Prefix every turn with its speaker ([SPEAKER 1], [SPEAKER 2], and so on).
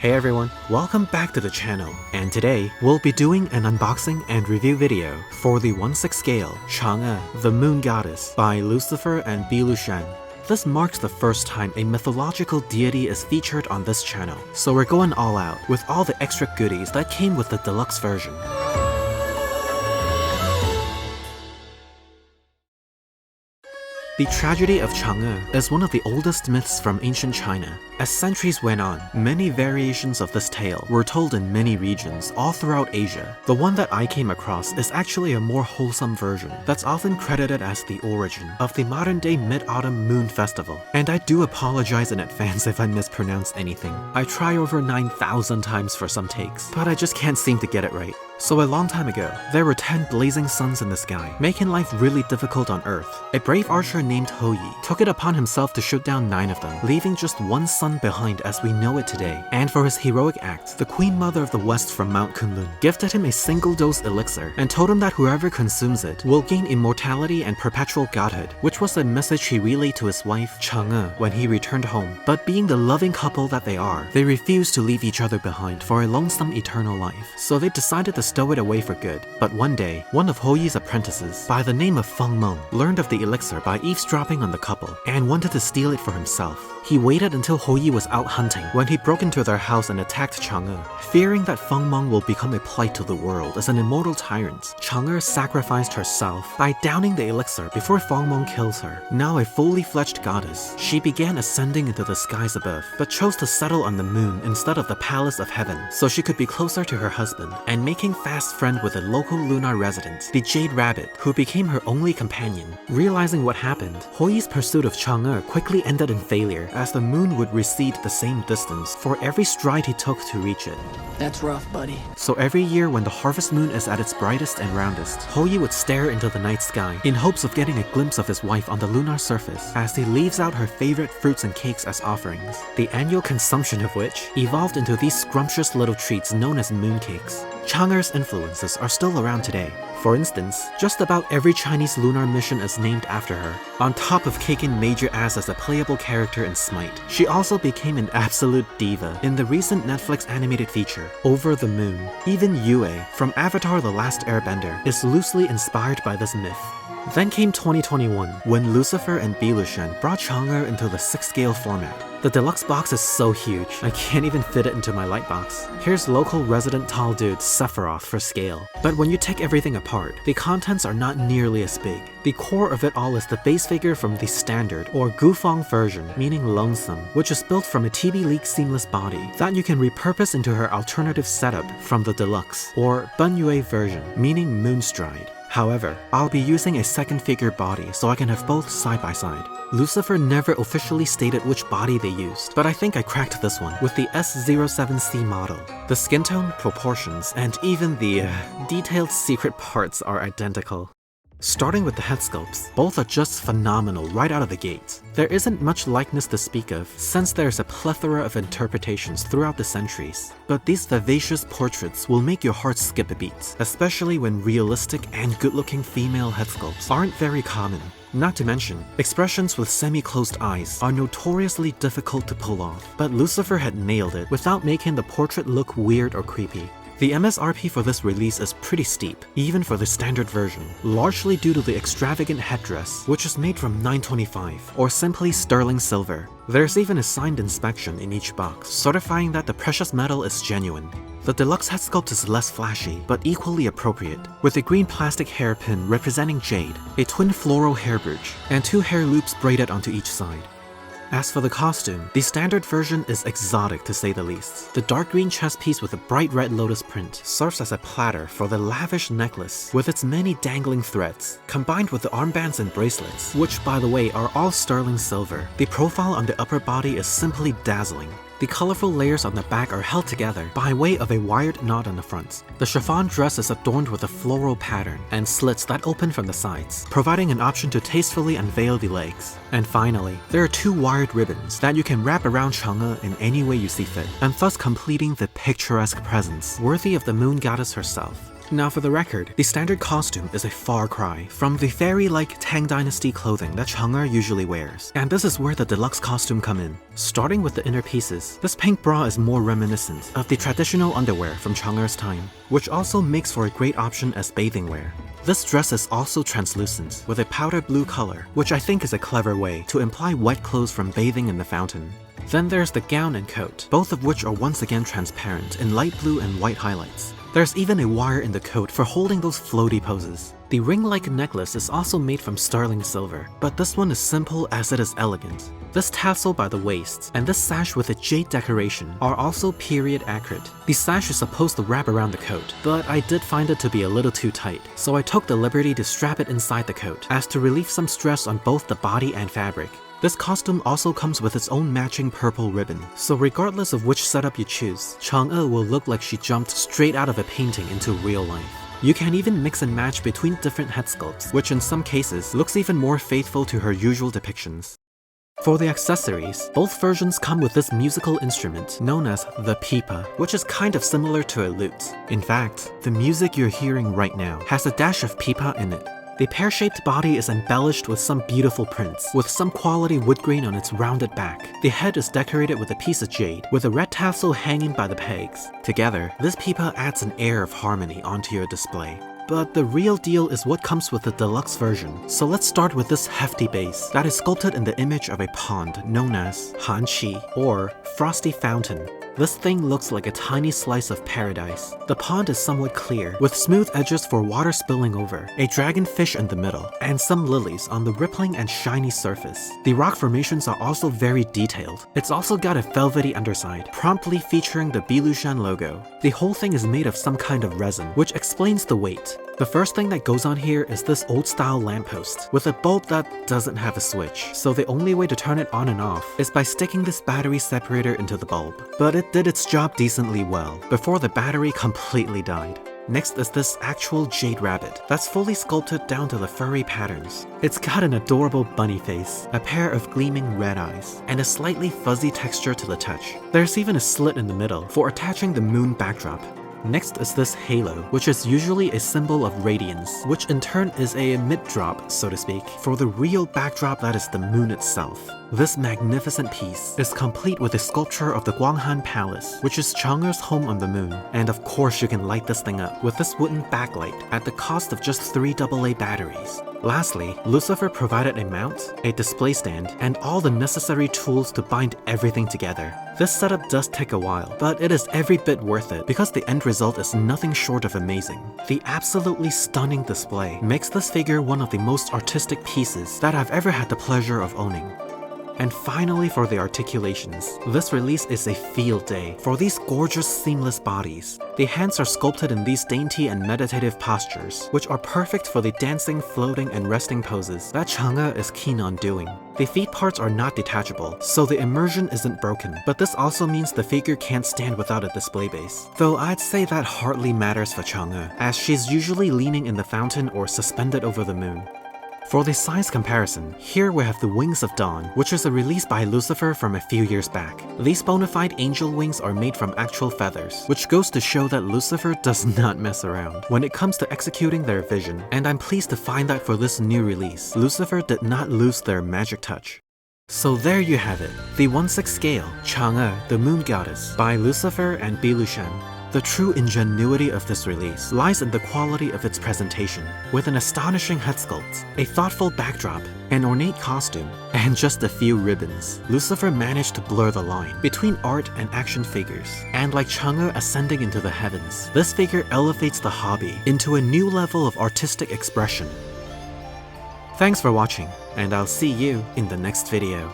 [SPEAKER 1] Hey everyone, welcome back to the channel, and today we'll be doing an unboxing and review video for the 1/6 scale Chang'e, the Moon Goddess by Lucifer and Biluoxian. This marks the first time a mythological deity is featured on this channel, so we're going all out with all the extra goodies that came with the deluxe version. The tragedy of Chang'e is one of the oldest myths from ancient China. As centuries went on, many variations of this tale were told in many regions all throughout Asia. The one that I came across is actually a more wholesome version that's often credited as the origin of the modern-day Mid-Autumn Moon Festival. And I do apologize in advance if I mispronounce anything. I try over 9,000 times for some takes, but I just can't seem to get it right. So a long time ago, there were 10 blazing suns in the sky, making life really difficult on Earth. A brave archer named He took it upon himself to shoot down 9 of them, leaving just one sun behind as we know it today. And for his heroic act, the Queen Mother of the West from Mount Kunlun gifted him a single-dose elixir and told him that whoever consumes it will gain immortality and perpetual godhood, which was a message he relayed to his wife, Chang'e, when he returned home. But being the loving couple that they are, they refused to leave each other behind for a lonesome eternal life. So they decided to stow it away for good. But one day, one of He's apprentices, by the name of Feng Meng, learned of the elixir by eavesdropping on the couple and wanted to steal it for himself. He waited until He was out hunting when he broke into their house and attacked Chang'e. Fearing that Feng Meng will become a plight to the world as an immortal tyrant, Chang'e sacrificed herself by downing the elixir before Feng Meng kills her. Now a fully fledged goddess, she began ascending into the skies above, but chose to settle on the moon instead of the palace of heaven, so she could be closer to her husband, and making fast friend with a local lunar resident, the Jade Rabbit, who became her only companion. Realizing what happened, He's pursuit of Chang'e quickly ended in failure, as the moon would recede the same distance for every stride he took to reach it.
[SPEAKER 2] That's rough, buddy.
[SPEAKER 1] So every year when the harvest moon is at its brightest and roundest, He would stare into the night sky in hopes of getting a glimpse of his wife on the lunar surface as he leaves out her favorite fruits and cakes as offerings, the annual consumption of which evolved into these scrumptious little treats known as mooncakes. Chang'e's influences are still around today. For instance, just about every Chinese lunar mission is named after her. On top of kicking major ass as a playable character in Smite, she also became an absolute diva in the recent Netflix animated feature, Over the Moon. Even Yue, from Avatar: The Last Airbender, is loosely inspired by this myth. Then came 2021, when Lucifer and Biluoxian brought Chang'e into the 6 scale format. The deluxe box is so huge, I can't even fit it into my lightbox. Here's local resident tall dude Sephiroth for scale. But when you take everything apart, the contents are not nearly as big. The core of it all is the base figure from the standard or Gufang version, meaning lonesome, which is built from a TB League seamless body that you can repurpose into her alternative setup from the deluxe, or Bunyue version, meaning Moonstride. However, I'll be using a second figure body so I can have both side by side. Lucifer never officially stated which body they used, but I think I cracked this one with the S07C model. The skin tone, proportions, and even the detailed secret parts are identical. Starting with the head sculpts, both are just phenomenal right out of the gate. There isn't much likeness to speak of, since there's a plethora of interpretations throughout the centuries. But these vivacious portraits will make your heart skip a beat, especially when realistic and good-looking female head sculpts aren't very common. Not to mention, expressions with semi-closed eyes are notoriously difficult to pull off, but Lucifer had nailed it without making the portrait look weird or creepy. The MSRP for this release is pretty steep, even for the standard version, largely due to the extravagant headdress, which is made from 925, or simply sterling silver. There's even a signed inspection in each box, certifying that the precious metal is genuine. The deluxe head sculpt is less flashy, but equally appropriate, with a green plastic hairpin representing jade, a twin floral hair bridge, and 2 hair loops braided onto each side. As for the costume, the standard version is exotic to say the least. The dark green chest piece with a bright red lotus print serves as a platter for the lavish necklace with its many dangling threads, combined with the armbands and bracelets, which by the way are all sterling silver. The profile on the upper body is simply dazzling. The colorful layers on the back are held together by way of a wired knot on the front. The chiffon dress is adorned with a floral pattern and slits that open from the sides, providing an option to tastefully unveil the legs. And finally, there are 2 wired ribbons that you can wrap around Chang'e in any way you see fit, and thus completing the picturesque presence worthy of the moon goddess herself. Now for the record, the standard costume is a far cry from the fairy-like Tang Dynasty clothing that Chang'e usually wears, and this is where the deluxe costume come in. Starting with the inner pieces, this pink bra is more reminiscent of the traditional underwear from Chang'e's time, which also makes for a great option as bathing wear. This dress is also translucent, with a powder blue color, which I think is a clever way to imply wet clothes from bathing in the fountain. Then there's the gown and coat, both of which are once again transparent in light blue and white highlights. There's even a wire in the coat for holding those floaty poses. The ring-like necklace is also made from sterling silver, but this one is simple as it is elegant. This tassel by the waist and this sash with a jade decoration are also period accurate. The sash is supposed to wrap around the coat, but I did find it to be a little too tight, so I took the liberty to strap it inside the coat, as to relieve some stress on both the body and fabric. This costume also comes with its own matching purple ribbon, so regardless of which setup you choose, Chang'e will look like she jumped straight out of a painting into real life. You can even mix and match between different head sculpts, which in some cases looks even more faithful to her usual depictions. For the accessories, both versions come with this musical instrument known as the pipa, which is kind of similar to a lute. In fact, the music you're hearing right now has a dash of pipa in it. The pear-shaped body is embellished with some beautiful prints, with some quality wood grain on its rounded back. The head is decorated with a piece of jade, with a red tassel hanging by the pegs. Together, this pipa adds an air of harmony onto your display. But the real deal is what comes with the deluxe version, so let's start with this hefty base that is sculpted in the image of a pond known as Hanqi, or Frosty Fountain. This thing looks like a tiny slice of paradise. The pond is somewhat clear, with smooth edges for water spilling over, a dragonfish in the middle, and some lilies on the rippling and shiny surface. The rock formations are also very detailed. It's also got a velvety underside, promptly featuring the Biluoxian logo. The whole thing is made of some kind of resin, which explains the weight. The first thing that goes on here is this old-style lamppost, with a bulb that doesn't have a switch, so the only way to turn it on and off is by sticking this battery separator into the bulb. But it did its job decently well, before the battery completely died. Next is this actual jade rabbit that's fully sculpted down to the furry patterns. It's got an adorable bunny face, a pair of gleaming red eyes, and a slightly fuzzy texture to the touch. There's even a slit in the middle for attaching the moon backdrop. Next is this halo, which is usually a symbol of radiance, which in turn is a mid-drop, so to speak, for the real backdrop that is the moon itself. This magnificent piece is complete with a sculpture of the Guanghan Palace, which is Chang'e's home on the moon, and of course you can light this thing up with this wooden backlight at the cost of just 3 AA batteries. Lastly, Lucifer provided a mount, a display stand, and all the necessary tools to bind everything together. This setup does take a while, but it is every bit worth it because the end result is nothing short of amazing. The absolutely stunning display makes this figure one of the most artistic pieces that I've ever had the pleasure of owning. And finally, for the articulations, this release is a field day for these gorgeous seamless bodies. The hands are sculpted in these dainty and meditative postures, which are perfect for the dancing, floating, and resting poses that Chang'e is keen on doing. The feet parts are not detachable, so the immersion isn't broken, but this also means the figure can't stand without a display base. Though I'd say that hardly matters for Chang'e, as she's usually leaning in the fountain or suspended over the moon. For the size comparison, here we have the Wings of Dawn, which is a release by Lucifer from a few years back. These bona fide angel wings are made from actual feathers, which goes to show that Lucifer does not mess around when it comes to executing their vision, and I'm pleased to find that for this new release, Lucifer did not lose their magic touch. So there you have it, the 1/6 scale, Chang'e, the Moon Goddess, by Lucifer and Biluoxian. The true ingenuity of this release lies in the quality of its presentation, with an astonishing head sculpt, a thoughtful backdrop, an ornate costume, and just a few ribbons. Lucifer managed to blur the line between art and action figures, and like Chang'e ascending into the heavens, this figure elevates the hobby into a new level of artistic expression. Thanks for watching, and I'll see you in the next video.